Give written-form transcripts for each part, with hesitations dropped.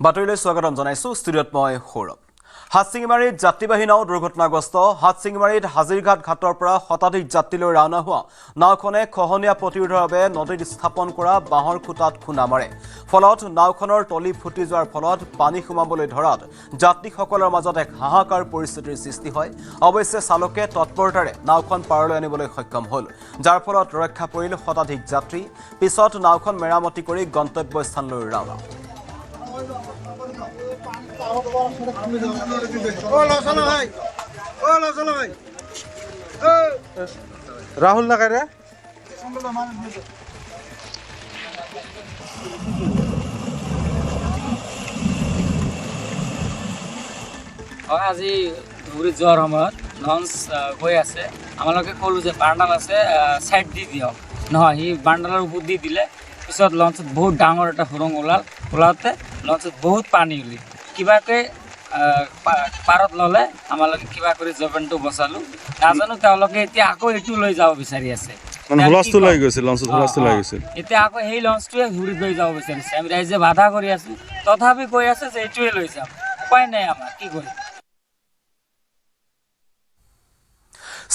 বাতৰিলৈ স্বাগতম জনাইছো ষ্টুডিঅ'ত মই সৌৰভ। হাটচিঙিমাৰীত যাত্ৰীবাহী নাও দুৰ্ঘটনাগ্ৰস্ত। হাটচিঙিমাৰীত হাজিৰঘাট ঘাটৰ পৰা শতাধিক যাত্ৰীলৈ ৰাওনা হোৱা নাওখনে খহনীয়া প্ৰতিৰোধৰ বাবে নদীত স্থাপন কৰা বাঁহৰ খুঁটাত খুন্দা মাৰে। ফলত নাওখনৰ তলি ফুটি যোৱাৰ ফলত পানী সোমাবলৈ ধৰাত যাত্ৰীসকলৰ মাজত এক হাহাকাৰ পৰিস্থিতিৰ সৃষ্টি হয়। অৱশ্যে চালকে তৎপৰতাৰে নাওখন পাৰলৈ আনিবলৈ সক্ষম হ'ল, যাৰ ফলত ৰক্ষা পৰিল শতাধিক যাত্ৰী। পিছত নাওখন মেৰামতি কৰি গন্তব্যস্থানলৈ ৰাওনা। ৰাহুল লাগাই ৰে আজি ঘূৰি যোৱাৰ সময়ত লঞ্চ গৈ আছে, আমালোকে ক'লোঁ যে বান্ডাল আছে ছাইড দি দিয়ক, নহয় সি বান্ডালৰ ওপৰত দি দিলে। পিছত লঞ্চত বহুত ডাঙৰ এটা সুৰং ওলাওঁতে লঞ্চত বহুত পানী ওলি কিবাকৈ পাৰত ল'লে। আমালোকে কিবা কৰি জবেনটো বচালোঁ। নাজানো তেওঁলোকে এতিয়া আকৌ এইটো লৈ যাব বিচাৰি আছে, এতিয়া আকৌ সেই লঞ্চটোৱে ঘূৰি লৈ যাব বিচাৰিছে। আমি ৰাইজে বাধা কৰি আছোঁ, তথাপি কৈ আছে যে এইটোৱে লৈ যাম। উপায় নাই, আমাৰ কি কৰিম।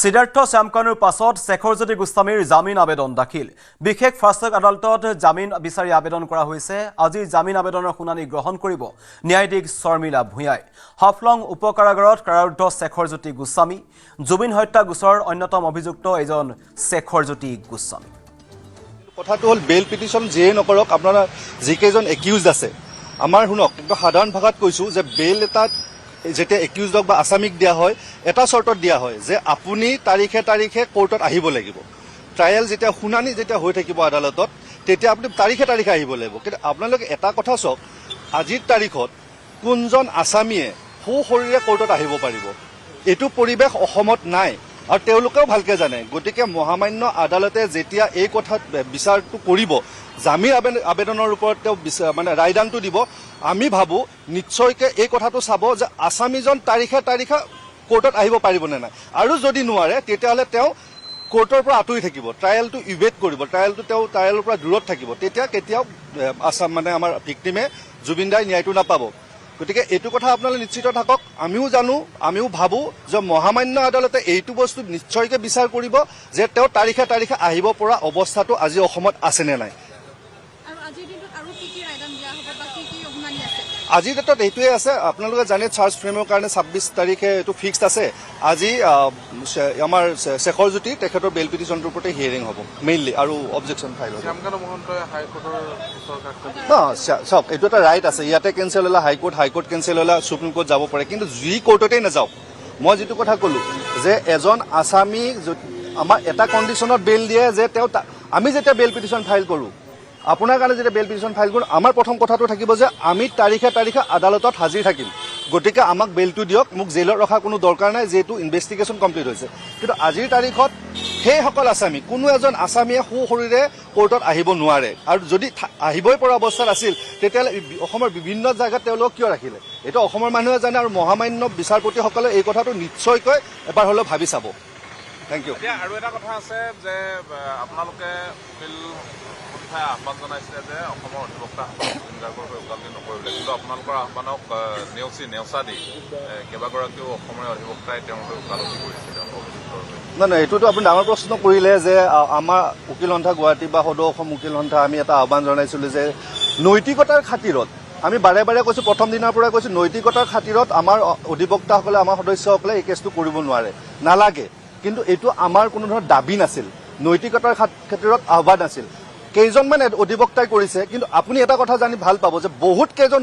সিদ্ধাৰ্থ শ্যামকানুৰ পাছত শেখৰজ্যোতি গোস্বামীৰ জামিন আবেদন দাখিল। বিশেষ ফাষ্ট ট্ৰেক আদালতত জামিন বিচাৰি আবেদন কৰা হৈছে। আজি জামিন আবেদনৰ শুনানি গ্ৰহণ কৰিব ন্যায়াধীশ শৰ্মিলা ভূঞাই। হাফলং উপ কাৰাগাৰত কাৰাৰুদ্ধ শেখৰজ্যোতি গোস্বামী। জুবিন হত্যা গোচৰৰ অন্যতম অভিযুক্ত এজন শেখৰজ্যোতি গোস্বামী। কথাটো হ'ল বেইল পিটিশ্যন যিয়ে নকৰক, আপোনাৰ যিকেইজন একিউজড আছে, আমাৰ শুনক, একদম সাধাৰণ ভাষাত কৈছোঁ যে বেইল এটা যেতিয়া একিউজডক বা আসামিক দিয়া হয়, এটা চৰ্তত দিয়া হয় যে আপুনি তাৰিখে তাৰিখে কোৰ্টত আহিব লাগিব। ট্ৰায়েল যেতিয়া শুনানি যেতিয়া হৈ থাকিব আদালতত, তেতিয়া আপুনি তাৰিখে তাৰিখে আহিব লাগিব। কিন্তু আপোনালোকে এটা কথা চাওক, আজিৰ তাৰিখত কোনজন আসামীয়ে সুশৰীৰে কোৰ্টত আহিব পাৰিব? এইটো পৰিৱেশ অসমত নাই, আৰু তেওঁলোকেও ভালকৈ জানে। গতিকে মহামান্য আদালতে যেতিয়া এই কথাত বিচাৰটো কৰিব, জামিন আবেদনৰ ওপৰত তেওঁ মানে ৰায়দানটো দিব, আমি ভাবোঁ নিশ্চয়কৈ এই কথাটো চাব যে আসামীজন তাৰিখে তাৰিখে কোৰ্টত আহিব পাৰিবনে নাই। আৰু যদি নোৱাৰে তেতিয়াহ'লে তেওঁ কোৰ্টৰ পৰা আঁতৰি থাকিব, ট্ৰায়েলটো ইভেট কৰিব, তেওঁ ট্ৰায়েলৰ পৰা দূৰত থাকিব। তেতিয়া কেতিয়াও মানে আমাৰ ভিক্টিমে জুবিন দাই ন্যায়টো নাপাব। গতিকে এইটো কথা আপোনালোকে নিশ্চিত থাকক। আমিও জানো, আমিও ভাবোঁ যে মহামান্য আদালতে এইটো বস্তু নিশ্চয়কৈ বিচাৰ কৰিব যে তেওঁ তাৰিখে তাৰিখে আহিব পৰা অৱস্থাটো আজি অসমত আছেনে নাই। আজিৰ ডেটত এইটোৱে আছে। আপোনালোকে জানে চাৰ্জ ফ্ৰেমৰ কাৰণে 26 তাৰিখে এইটো ফিক্সড আছে। আজি আমাৰ শেখৰজ্যোতি তেখেতৰ বেইল পিটিশ্যনটোৰ ওপৰতে হিয়াৰিং হ'ব মেইনলি, আৰু অবজেকশ্যন ফাইল হ'ব। চাওক, এইটো এটা ৰাইট আছে, ইয়াতে কেঞ্চেল হ'লে হাইকোৰ্ট কেঞ্চেল হ'লে সুপ্ৰিম কোৰ্ট যাব পাৰে। কিন্তু যি কোৰ্টতেই নাযাওক, মই যিটো কথা ক'লোঁ যে এজন আসামী আমাৰ এটা কণ্ডিশ্যনত বেইল দিয়ে যে তেওঁ, আমি যেতিয়া বেইল পিটিশ্যন ফাইল কৰোঁ, আপোনাৰ কাৰণে যেতিয়া বেইল পিটিশ্যন ফাইল কৰোঁ, আমাৰ প্ৰথম কথাটো থাকিব যে আমি তাৰিখে তাৰিখে আদালতত হাজিৰ থাকিম। গতিকে আমাক বেইলটো দিয়ক, মোক জেইলত ৰখা কোনো দৰকাৰ নাই, যিহেতু ইনভেষ্টিগেশ্যন কমপ্লিট হৈছে। কিন্তু আজিৰ তাৰিখত সেইসকল আসামী, কোনো এজন আসামীয়ে সুশৰীৰে কোৰ্টত আহিব নোৱাৰে। আৰু যদি আহিবই পৰা অৱস্থাত আছিল, তেতিয়াহ'লে অসমৰ বিভিন্ন জেগাত তেওঁলোকক কিয় ৰাখিলে? এইটো অসমৰ মানুহে জানে, আৰু মহামান্য বিচাৰপতিসকলে এই কথাটো নিশ্চয়কৈ এবাৰ হ'লেও ভাবি চাব। Thank you. আৰু এটা কথা আছে যে আপোনালোকে আহ্বান জনাইছিলে যে অসমৰ অধিবক্তাসকলক জুবিন গাৰ্গৰ হৈ ওকালতি নকৰিবলৈ, কিন্তু আপোনালোকৰ আহ্বানক নেওচা দি কেইবাগৰাকীও অসমীয়া অধিবক্তাই তেওঁৰ হৈ ওকালতি কৰিছে। নাই, এইটোতো আপুনি ডাঙৰ প্ৰশ্ন কৰিলে যে আমাৰ উকিল সন্থা গুৱাহাটী বা সদৌ অসম উকিল সন্থা আমি এটা আহ্বান জনাইছিলোঁ যে নৈতিকতাৰ খাতিৰত, আমি বাৰে বাৰে কৈছোঁ, প্ৰথম দিনাৰ পৰাই কৈছোঁ, নৈতিকতাৰ খাতিৰত আমাৰ অধিবক্তাসকলে, আমাৰ সদস্যসকলে এই কেছটো কৰিব নোৱাৰে, নালাগে। কিন্তু এইটো আমাৰ কোনো ধৰণৰ দাবী নাছিল, নৈতিকতাৰ খাতিৰত আহ্বান আছিল। কেইজনমান অধিবক্তাই কৰিছে, কিন্তু আপুনি এটা কথা জানি ভাল পাব যে বহুত কেইজন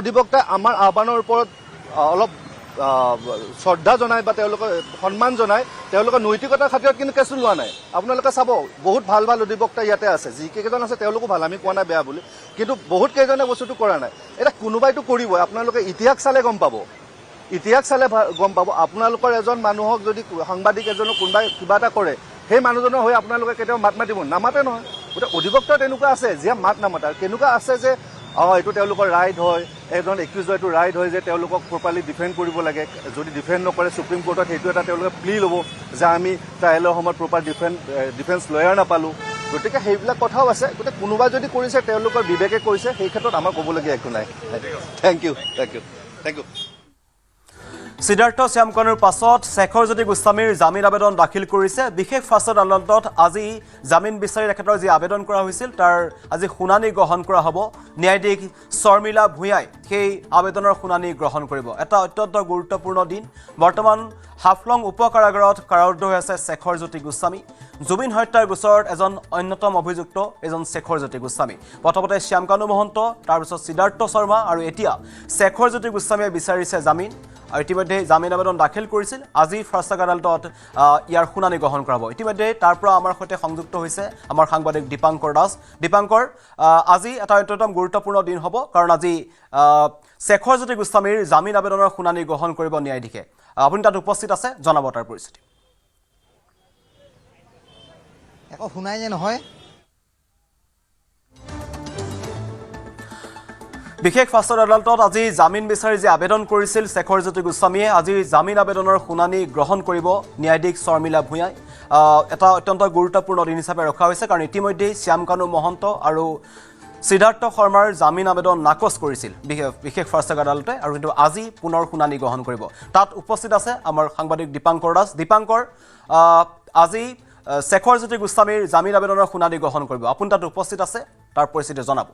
অধিবক্তাই আমাৰ আহ্বানৰ ওপৰত অলপ শ্ৰদ্ধা জনায় বা তেওঁলোকে সন্মান জনায়, তেওঁলোকৰ নৈতিকতাৰ খাতিৰত কিন্তু কেছটো লোৱা নাই। আপোনালোকে চাব, বহুত ভাল ভাল অধিবক্তা ইয়াতে আছে, যিকেইজন আছে তেওঁলোকো ভাল, আমি কোৱা নাই বেয়া বুলি, কিন্তু বহুত কেইজনে বস্তুটো কৰা নাই। এতিয়া কোনোবাইতো কৰিবই, আপোনালোকে ইতিহাস চালে গম পাব। আপোনালোকৰ এজন মানুহক যদি সাংবাদিক এজনক কোনোবাই কিবা এটা কৰে, সেই মানুহজনৰ হৈ আপোনালোকে কেতিয়াও মাত মাতিব, নামাতে নহয়। গতিকে অধিবক্তা তেনেকুৱা আছে যিয়ে মাত নামাতে, আৰু কেনেকুৱা আছে যে এইটো তেওঁলোকৰ ৰাইট হয়, এজন একিউজৰ এইটো ৰাইট হয় যে তেওঁলোকক প্ৰপাৰলি ডিফেণ্ড কৰিব লাগে। যদি ডিফেণ্ড নকৰে, সুপ্ৰিম কোৰ্টত সেইটো এটা তেওঁলোকে প্লি ল'ব যে আমি ট্ৰায়েলৰ সময়ত প্ৰপাৰ ডিফেন্স লয়াৰ নাপালোঁ। গতিকে সেইবিলাক কথাও আছে গতিকে কোনোবা যদি কৰিছে তেওঁলোকৰ বিবেকে কৰিছে সেই ক্ষেত্ৰত আমাৰ ক'বলগীয়া একো নাই থেংক ইউ সিদ্ধাৰ্থ শ্যামকানুৰ পাছত শেখৰজ্যোতি গোস্বামীৰ জামিন আবেদন দাখিল কৰিছে বিশেষ ফাষ্ট আদালতত আজি জামিন বিচাৰি তেখেতৰ যি আবেদন কৰা হৈছিল তাৰ আজি শুনানি গ্ৰহণ কৰা হ'ব ন্যায়াধীশ শৰ্মিলা ভূঞাই সেই আবেদনৰ শুনানি গ্ৰহণ কৰিব এটা অত্যন্ত গুৰুত্বপূৰ্ণ দিন বৰ্তমান হাফলং উপ কাৰাগাৰত কাৰাৰুদ্ধ হৈ আছে শেখৰজ্যোতি গোস্বামী জুবিন হত্যাৰ গোচৰত এজন অন্যতম অভিযুক্ত এজন শেখৰজ্যোতি গোস্বামী প্ৰথমতে শ্যামকানু মহন্ত তাৰপিছত সিদ্ধাৰ্থ শৰ্মা আৰু এতিয়া শেখৰজ্যোতি গোস্বামীয়ে বিচাৰিছে জামিন আৰু ইতিমধ্যে জামিন আবেদন দাখিল কৰিছিল আজি ফাষ্ট আদালতত ইয়াৰ শুনানি গ্ৰহণ কৰা হ'ব ইতিমধ্যে তাৰ পৰা আমাৰ সৈতে সংযুক্ত হৈছে আমাৰ সাংবাদিক দীপাংকৰ দাস দীপাংকৰ আজি এটা অত্যন্ত গুৰুত্বপূৰ্ণ দিন হ'ব কাৰণ আজি শেখৰজ্যোতি গোস্বামীৰ জামিন আবেদনৰ শুনানি গ্ৰহণ কৰিব ন্যায়াধীশে আপুনি তাত উপস্থিত আছে জনাব তাৰ পৰিস্থিতি একো শুনাই যে নহয় বিশেষ ফাষ্ট আদালতত আজি জামিন বিচাৰি যে আবেদন কৰিছিল শেখৰজ্যোতি গোস্বামীয়ে আজি জামিন আবেদনৰ শুনানি গ্ৰহণ কৰিব ন্যায়াধীশ শৰ্মিলা ভূঞাই এটা অত্যন্ত গুৰুত্বপূৰ্ণ দিন হিচাপে ৰখা হৈছে কাৰণ ইতিমধ্যেই শ্যামকানু মহন্ত আৰু সিদ্ধাৰ্থ শৰ্মাৰ জামিন আবেদন নাকচ কৰিছিল বিশেষ ফাষ্ট আদালতে আৰু কিন্তু আজি পুনৰ শুনানি গ্ৰহণ কৰিব তাত উপস্থিত আছে আমাৰ সাংবাদিক দীপাংকৰ দাস দীপাংকৰ আজি শেখৰজ্যোতি গোস্বামীৰ জামিন আবেদনৰ শুনানি গ্ৰহণ কৰিব আপুনি তাত উপস্থিত আছে তাৰ পৰিস্থিতি জনাব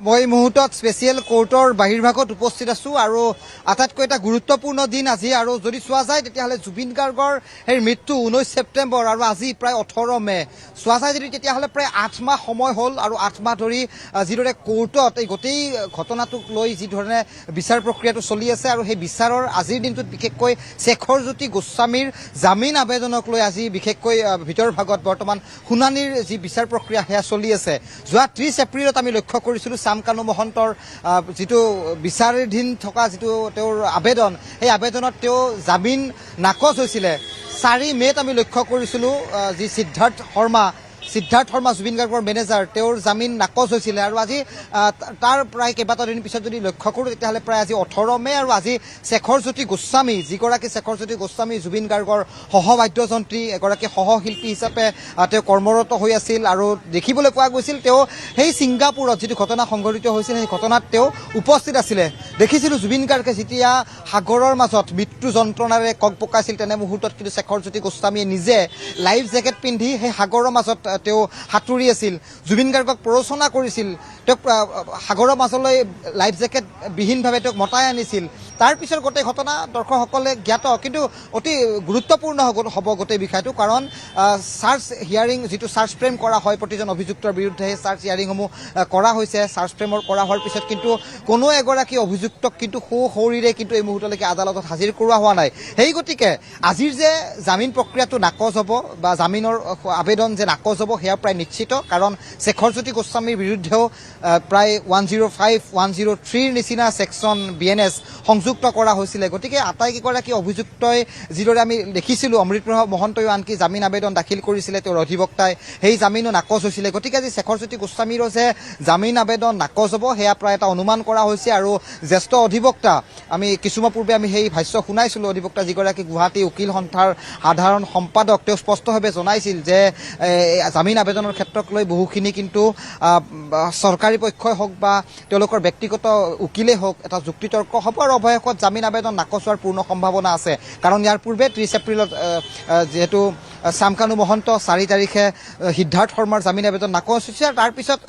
মই মুহূৰ্তত স্পেচিয়েল কোৰ্টৰ বাহিৰভাগত উপস্থিত আছোঁ আৰু আটাইতকৈ এটা গুৰুত্বপূৰ্ণ দিন আজি আৰু যদি চোৱা যায় তেতিয়াহ'লে জুবিন গাৰ্গৰ সেই মৃত্যু 19 ছেপ্টেম্বৰ আৰু আজি প্ৰায় 18 মে চোৱা যায় যদি তেতিয়াহ'লে প্ৰায় 8 মাহ সময় হ'ল আৰু 8 মাহ ধৰি যিদৰে কোৰ্টত এই গোটেই ঘটনাটোক লৈ যিধৰণে বিচাৰ প্ৰক্ৰিয়াটো চলি আছে আৰু সেই বিচাৰৰ আজিৰ দিনটোত বিশেষকৈ শেখৰজ্যোতি গোস্বামীৰ জামিন আবেদনক লৈ আজি বিশেষকৈ ভিতৰ ভাগত বৰ্তমান শুনানিৰ যি বিচাৰ প্ৰক্ৰিয়া সেয়া চলি আছে যোৱা 30 এপ্ৰিলত আমি লক্ষ্য কৰিছিলোঁ শ্যামকানু মহন্তৰ যিটো বিচাৰাধীন থকা যিটো তেওঁৰ আবেদন সেই আবেদনত তেওঁ জামিন নাকচ হৈছিলে 4 মে'ত আমি লক্ষ্য কৰিছিলোঁ যি সিদ্ধাৰ্থ শৰ্মা জুবিন গাৰ্গৰ মেনেজাৰ তেওঁৰ জামিন নাকচ হৈছিলে আৰু আজি তাৰ প্ৰায় কেইবাটা দিন পিছত যদি লক্ষ্য কৰোঁ তেতিয়াহ'লে প্ৰায় আজি 18 মে আৰু আজি শেখৰজ্যোতি গোস্বামী যিগৰাকী শেখৰজ্যোতি গোস্বামী জুবিন গাৰ্গৰ সহবাদ্যযন্ত্ৰী এগৰাকী সহশিল্পী হিচাপে তেওঁ কৰ্মৰত হৈ আছিল আৰু দেখিবলৈ পোৱা গৈছিল তেওঁ সেই ছিংগাপুৰত যিটো ঘটনা সংঘটিত হৈছিল সেই ঘটনাত তেওঁ উপস্থিত আছিলে দেখিছিলোঁ জুবিন গাৰ্গে যেতিয়া সাগৰৰ মাজত মৃত্যু যন্ত্ৰণাৰে কক পকাইছিল তেনে মুহূৰ্তত কিন্তু শেখৰজ্যোতি গোস্বামীয়ে নিজে লাইফ জেকেট পিন্ধি সেই সাগৰৰ মাজত তেওঁ সাঁতুৰি আছিল জুবিন গাৰ্গক প্ৰৰোচনা কৰিছিল তেওঁক সাগৰৰ মাজলৈ লাইফ জেকেট বিহীনভাৱে তেওঁক মতাই আনিছিল তাৰ পিছৰ গোটেই ঘটনা দৰ্শকসকলে জ্ঞাত কিন্তু অতি গুৰুত্বপূৰ্ণ হ'ব গোটেই বিষয়টো কাৰণ চাৰ্জ হিয়াৰিং যিটো চাৰ্জ ফ্ৰেম কৰা হয় প্ৰতিজন অভিযুক্তৰ বিৰুদ্ধে সেই চাৰ্জ হিয়াৰিংসমূহ কৰা হৈছে চাৰ্জ ফ্ৰেমৰ কৰা হোৱাৰ পিছত কিন্তু কোনো এগৰাকী অভিযুক্তক কিন্তু সৌৰিৰে কিন্তু এই মুহূৰ্তলৈকে আদালতত হাজিৰ কৰোৱা হোৱা নাই সেই গতিকে আজিৰ যে জামিন প্ৰক্ৰিয়াটো নাকচ হ'ব বা জামিনৰ আবেদন যে নাকচ হ'ব সেয়া প্ৰায় নিশ্চিত কাৰণ শেখৰজ্যোতি গোস্বামীৰ বিৰুদ্ধেও প্ৰায় 105, 103 নিচিনা ছেকশ্যন BNS সংযুক্ত কৰা হৈছিলে গতিকে আটাইকেইগৰাকী অভিযুক্তই যিদৰে আমি দেখিছিলোঁ অমৃতপ্ৰভা মহন্তয়ো আনকি জামিন আবেদন দাখিল কৰিছিলে তেওঁৰ অধিবক্তাই সেই জামিনো নাকচ হৈছিলে গতিকে আজি শেখৰজ্যোতি গোস্বামীৰো যে জামিন আবেদন নাকচ হ'ব সেয়া প্ৰায় এটা অনুমান কৰা হৈছে আৰু জ্যেষ্ঠ অধিবক্তা আমি কিছুমান পূৰ্বে আমি সেই ভাষ্য শুনাইছিলোঁ অধিবক্তা যিগৰাকী গুৱাহাটী উকিল সন্থাৰ সাধাৰণ সম্পাদক তেওঁ স্পষ্টভাৱে জনাইছিল যে জামিন আবেদনৰ ক্ষেত্ৰক লৈ বহুখিনি কিন্তু চৰকাৰী পক্ষই হওক বা তেওঁলোকৰ ব্যক্তিগত উকিলেই হওক এটা যুক্তিতৰ্ক হ'ব আৰু অৱশেষত জামিন আবেদন নাকচ হোৱাৰ পূৰ্ণ সম্ভাৱনা আছে কাৰণ ইয়াৰ পূৰ্বে 30 এপ্ৰিলত যিহেতু শ্যামকানু মহন্ত 4 তাৰিখে সিদ্ধাৰ্থ শৰ্মাৰ জামিন আবেদন নাকচ হৈছে আৰু তাৰপিছত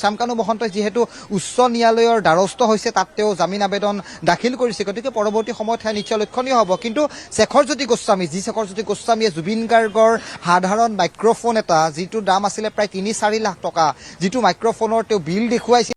শ্যামকানু মহন্তই যিহেতু উচ্চ ন্যায়ালয়ৰ দ্বাৰস্থ হৈছে তাত তেওঁ জামিন আবেদন দাখিল কৰিছে গতিকে পৰৱৰ্তী সময়ত নিশ্চয় লক্ষণীয় হ'ব কিন্তু শেখৰজ্যোতি গোস্বামীয়ে জুবিন গাৰ্গৰ সাধাৰণ মাইক্ৰফোন এটা যিটোৰ দাম আছিলে প্ৰায় 3-4 লাখ টকা যিটো মাইক্ৰফোনৰ তেওঁ বিল দেখুৱাইছিল